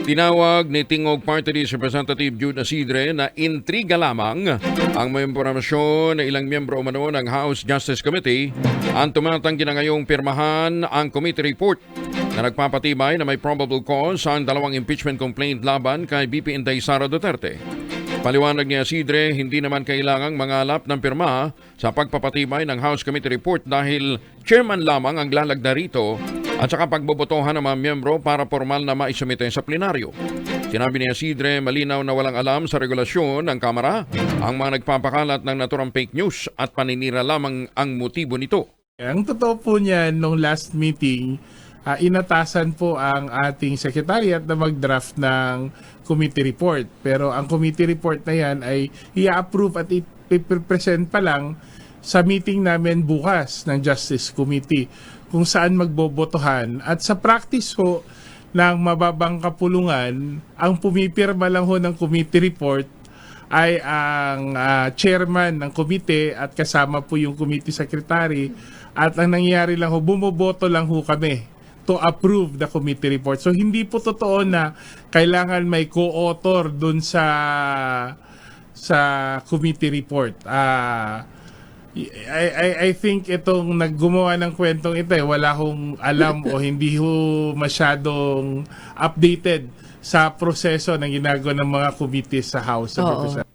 Tinawag ni Tingog Party List Representative Jude Asidre na intriga lamang ang may impormasyon na ilang miyembro umano ng House Justice Committee ang tumatanggi na ngayong pirmahan ang committee report na nagpapatibay na may probable cause ang dalawang impeachment complaint laban kay BP Inday Sara Duterte. Paliwanag ni Asidre, hindi naman kailangang mangalap ng pirma sa pagpapatibay ng House Committee Report dahil chairman lamang ang lalagda rito at saka pagbobotohan ng mga miyembro para formal na maisumite sa plenaryo. Sinabi ni Asidre, malinaw na walang alam sa regulasyon ng Kamara ang mga nagpapakalat ng naturang fake news at paninira lamang ang motibo nito. Ang totoo po niyan, nung last meeting, inatasan po ang ating secretariat na mag-draft ng committee report. Pero ang committee report na yan ay i-approve at i-present pa lang sa meeting namin bukas ng Justice Committee kung saan magbobotohan. At sa practice ho ng mababang kapulungan, ang pumipirma lang ho ng committee report ay ang chairman ng komite at kasama po yung committee secretary. At ang nangyayari lang ho, bumoboto lang ho kami to approve the committee report. So hindi po totoo na kailangan may co-author dun sa committee report. I think itong naggumawa ng kwentong ito wala hong alam o hindi ho masyadong updated sa proseso ng ginagawa ng mga committees sa House of Representatives.